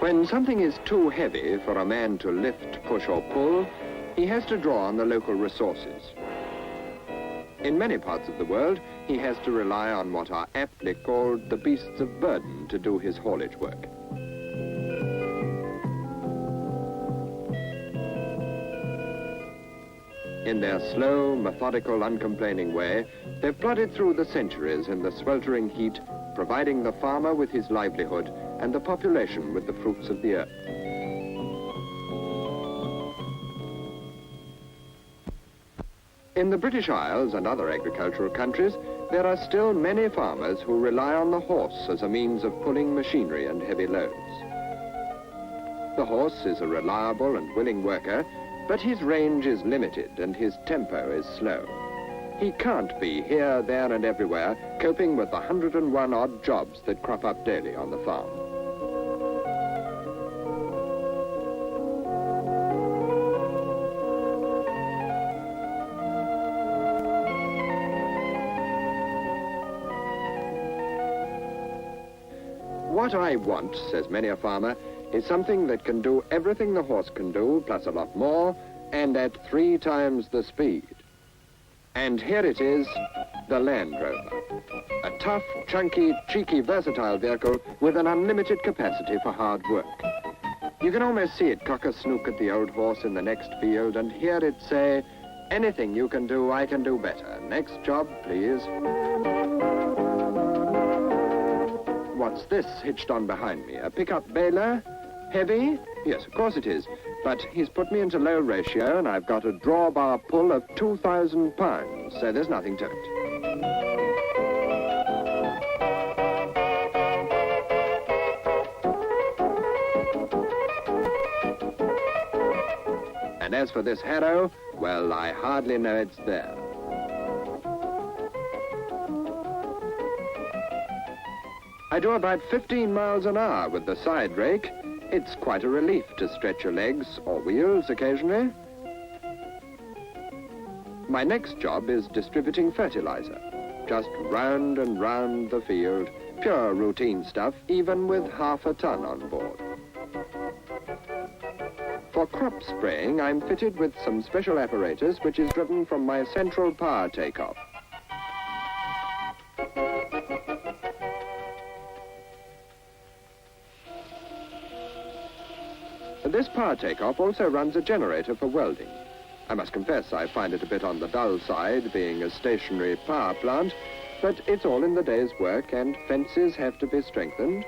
When something is too heavy for a man to lift, push or pull, he has to draw on the local resources. In many parts of the world, he has to rely on what are aptly called the beasts of burden to do his haulage work. In their slow, methodical, uncomplaining way, they've plodded through the centuries in the sweltering heat, providing the farmer with his livelihood and the population with the fruits of the earth. In the British Isles and other agricultural countries, there are still many farmers who rely on the horse as a means of pulling machinery and heavy loads. The horse is a reliable and willing worker, but his range is limited and his tempo is slow. He can't be here, there and everywhere, coping with the 101 odd jobs that crop up daily on the farm. What I want, says many a farmer, is something that can do everything the horse can do, plus a lot more, and at 3 times the speed. And here it is, the Land Rover. A tough, chunky, cheeky, versatile vehicle with an unlimited capacity for hard work. You can almost see it cock a snook at the old horse in the next field and hear it say, "Anything you can do, I can do better. Next job, please." What's this hitched on behind me? A pickup baler? Heavy? Yes, of course it is. But he's put me into low ratio and I've got a drawbar pull of 2,000 pounds, so there's nothing to it. And as for this harrow, well, I hardly know it's there. I do about 15 miles an hour with the side rake. It's quite a relief to stretch your legs or wheels occasionally. My next job is distributing fertilizer. Just round and round the field. Pure routine stuff, even with half a ton on board. For crop spraying, I'm fitted with some special apparatus which is driven from my central power takeoff. This power takeoff also runs a generator for welding. I must confess I find it a bit on the dull side, being a stationary power plant, but it's all in the day's work and fences have to be strengthened.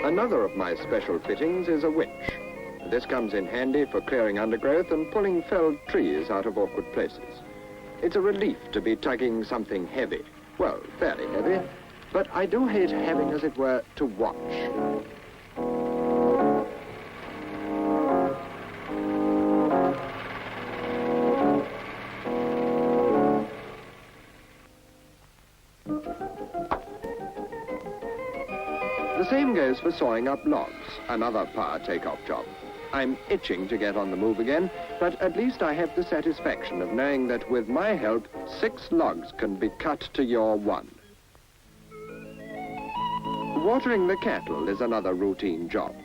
Another of my special fittings is a winch. This comes in handy for clearing undergrowth and pulling felled trees out of awkward places. It's a relief to be tugging something heavy. Well, fairly heavy, but I do hate having, as it were, to watch. The same goes for sawing up logs, another power takeoff job. I'm itching to get on the move again, but at least I have the satisfaction of knowing that with my help, 6 logs can be cut to your 1. Watering the cattle is another routine job.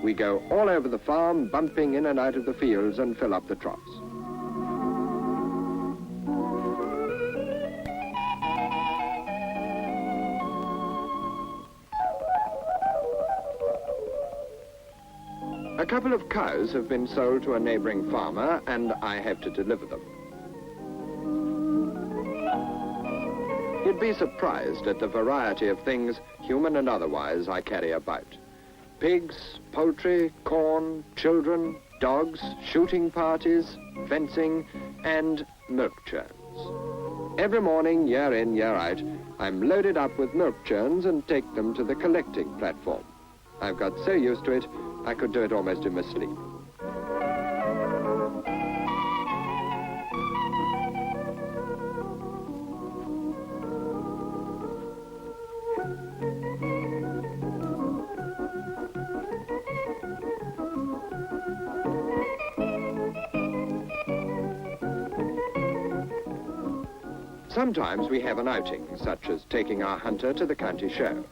We go all over the farm, bumping in and out of the fields and fill up the troughs. A couple of cows have been sold to a neighboring farmer, and I have to deliver them. You'd be surprised at the variety of things, human and otherwise, I carry about. Pigs, poultry, corn, children, dogs, shooting parties, fencing, and milk churns. Every morning, year in, year out, I'm loaded up with milk churns and take them to the collecting platform. I've got so used to it, I could do it almost in my sleep. sometimes we have an outing, such as taking our hunter to the county show.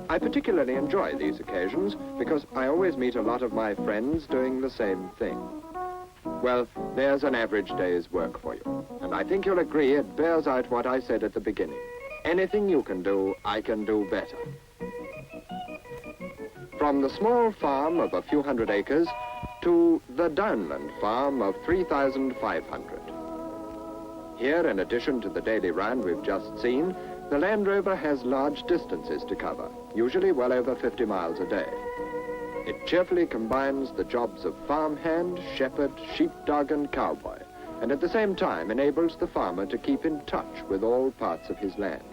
I particularly enjoy these occasions because I always meet a lot of my friends doing the same thing. Well, there's an average day's work for you, and I think you'll agree it bears out what I said at the beginning. Anything you can do, I can do better. From the small farm of a few hundred acres to the downland farm of 3,500. Here, in addition to the daily round we've just seen, the Land Rover has large distances to cover, usually well over 50 miles a day. It cheerfully combines the jobs of farmhand, shepherd, sheepdog and cowboy, and at the same time enables the farmer to keep in touch with all parts of his land.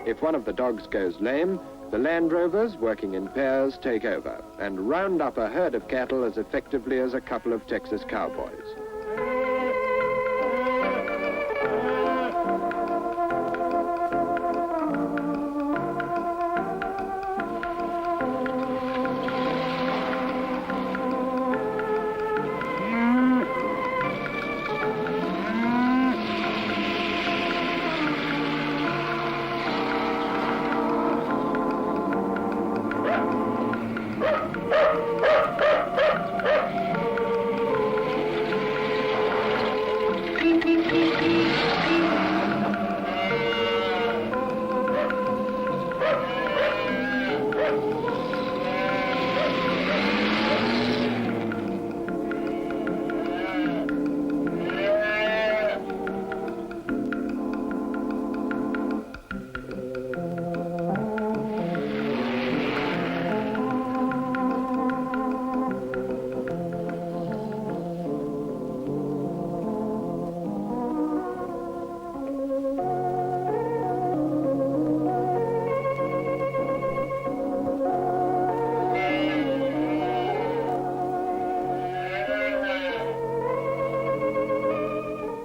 If one of the dogs goes lame, the Land Rovers, working in pairs, take over and round up a herd of cattle as effectively as a couple of Texas cowboys.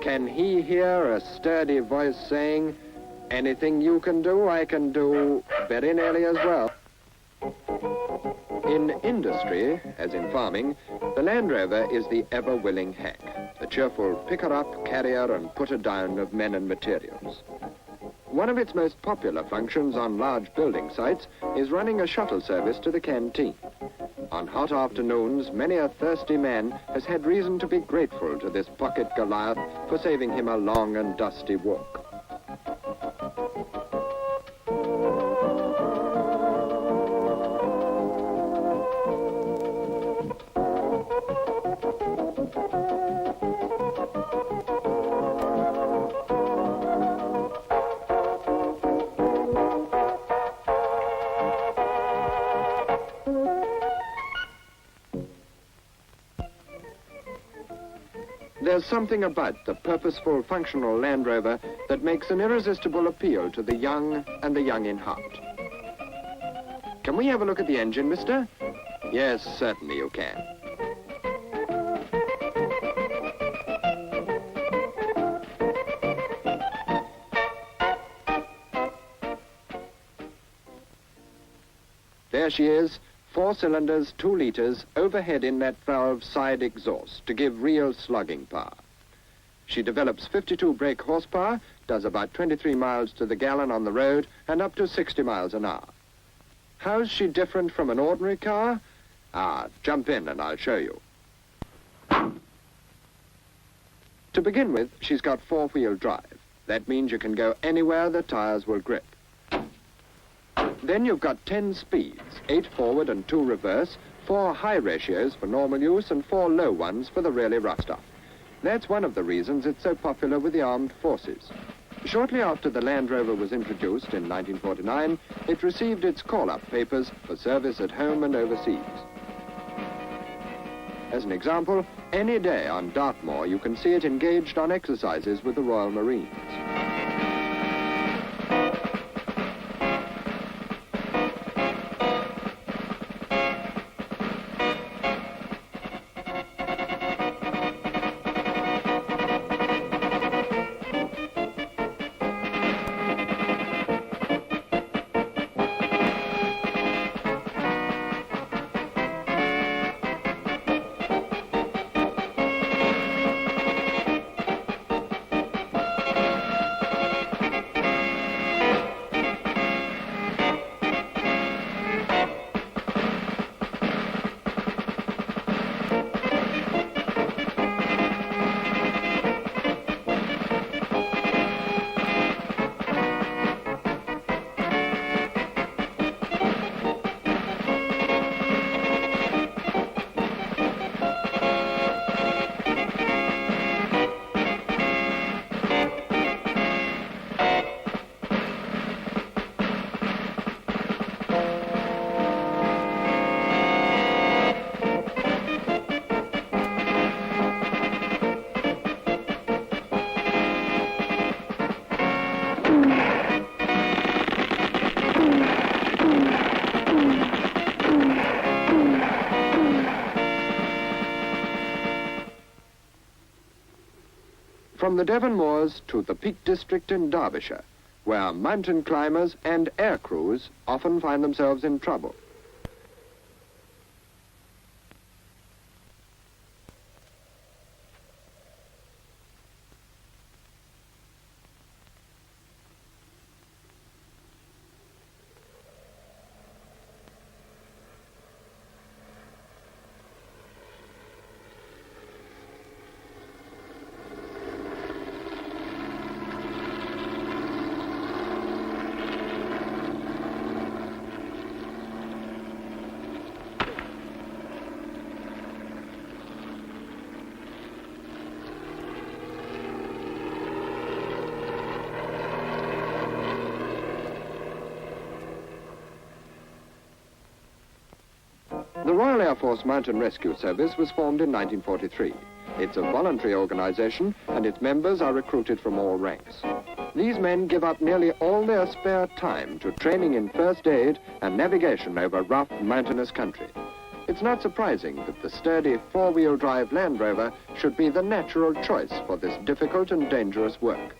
Can he hear a sturdy voice saying, "Anything you can do, I can do very nearly as well"? In industry, as in farming, the Land Rover is the ever-willing hack, a cheerful picker-up, carrier and putter-down of men and materials. One of its most popular functions on large building sites is running a shuttle service to the canteen. On hot afternoons, many a thirsty man has had reason to be grateful to this pocket Goliath for saving him a long and dusty walk. There's something about the purposeful, functional Land Rover that makes an irresistible appeal to the young and the young in heart. Can we have a look at the engine, mister? Yes, certainly you can. There she is. 4 cylinders, 2 litres, overhead in that valve side exhaust to give real slugging power. She develops 52 brake horsepower, does about 23 miles to the gallon on the road, and up to 60 miles an hour. How's she different from an ordinary car? Jump in and I'll show you. To begin with, she's got 4-wheel drive. That means you can go anywhere the tires will grip. Then you've got 10 speeds, 8 forward and 2 reverse, 4 high ratios for normal use and 4 low ones for the really rough stuff. That's one of the reasons it's so popular with the armed forces. Shortly after the Land Rover was introduced in 1949, it received its call-up papers for service at home and overseas. As an example, any day on Dartmoor you can see it engaged on exercises with the Royal Marines. From the Devon Moors to the Peak District in Derbyshire, where mountain climbers and air crews often find themselves in trouble. The Royal Air Force Mountain Rescue Service was formed in 1943. It's a voluntary organization, and its members are recruited from all ranks. These men give up nearly all their spare time to training in first aid and navigation over rough, mountainous country. It's not surprising that the sturdy four-wheel drive Land Rover should be the natural choice for this difficult and dangerous work.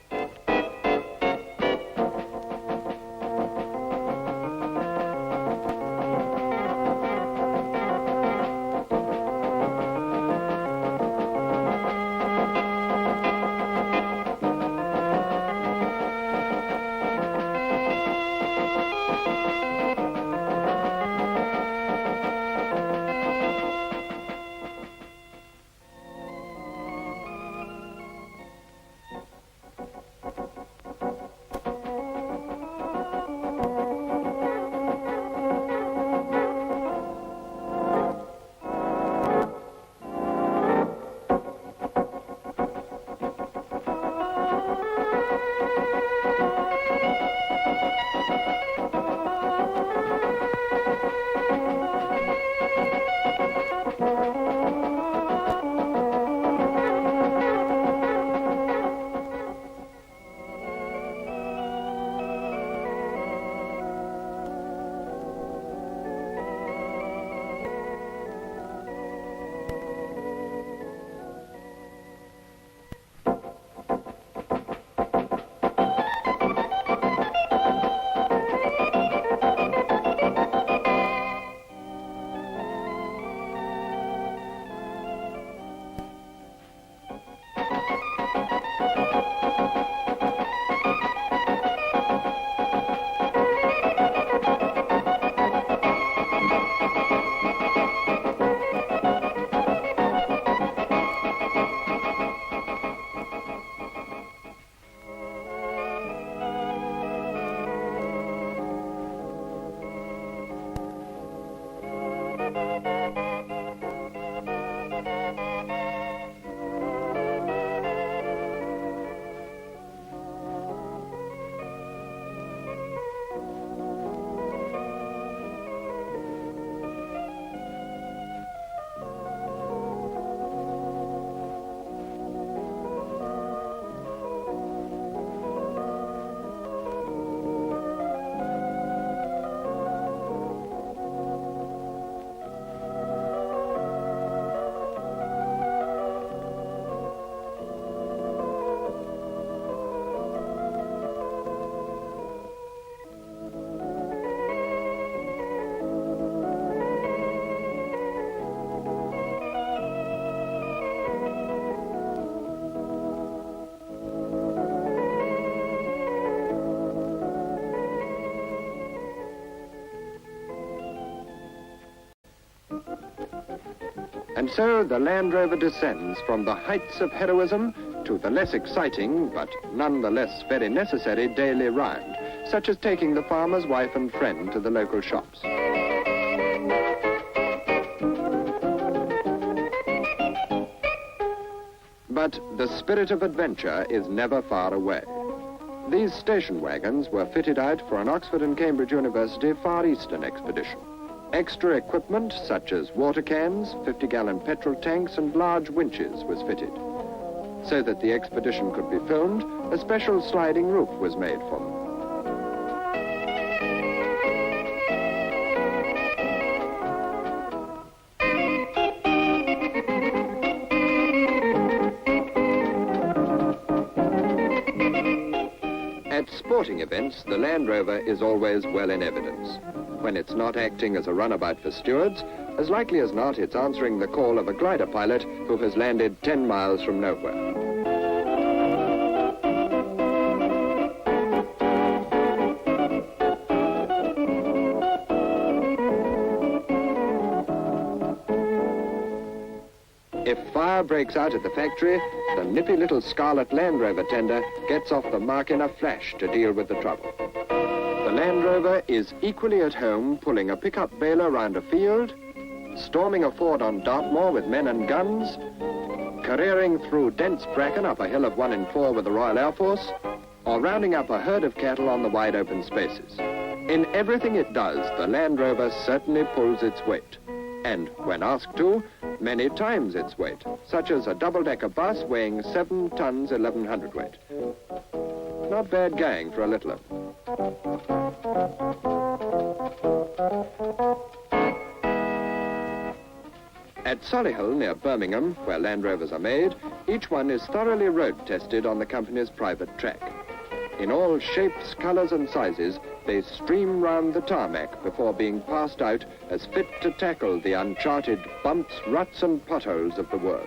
And so the Land Rover descends from the heights of heroism to the less exciting, but nonetheless very necessary daily ride, such as taking the farmer's wife and friend to the local shops. But the spirit of adventure is never far away. These station wagons were fitted out for an Oxford and Cambridge University Far Eastern expedition. Extra equipment such as water cans, 50-gallon petrol tanks and large winches was fitted. So that the expedition could be filmed, a special sliding roof was made for them. At sporting events, the Land Rover is always well in evidence. When it's not acting as a runabout for stewards, as likely as not it's answering the call of a glider pilot who has landed 10 miles from nowhere. If fire breaks out at the factory, the nippy little scarlet Land Rover tender gets off the mark in a flash to deal with the trouble. The Land Rover is equally at home pulling a pickup baler around a field, storming a ford on Dartmoor with men and guns, careering through dense bracken up a hill of 1 in 4 with the Royal Air Force, or rounding up a herd of cattle on the wide open spaces. In everything it does, the Land Rover certainly pulls its weight. And when asked to, many times its weight, such as a double-decker bus weighing 7 tons 11 hundredweight. Not bad going for a littler. At Solihull, near Birmingham, where Land Rovers are made, each one is thoroughly road tested on the company's private track. In all shapes, colours and sizes, they stream round the tarmac before being passed out as fit to tackle the uncharted bumps, ruts and potholes of the world.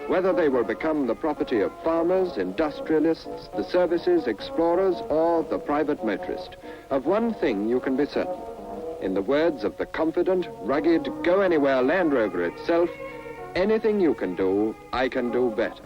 Whether they will become the property of farmers, industrialists, the services, explorers, or the private motorist, of one thing you can be certain. In the words of the confident, rugged, go-anywhere Land Rover itself, anything you can do, I can do better.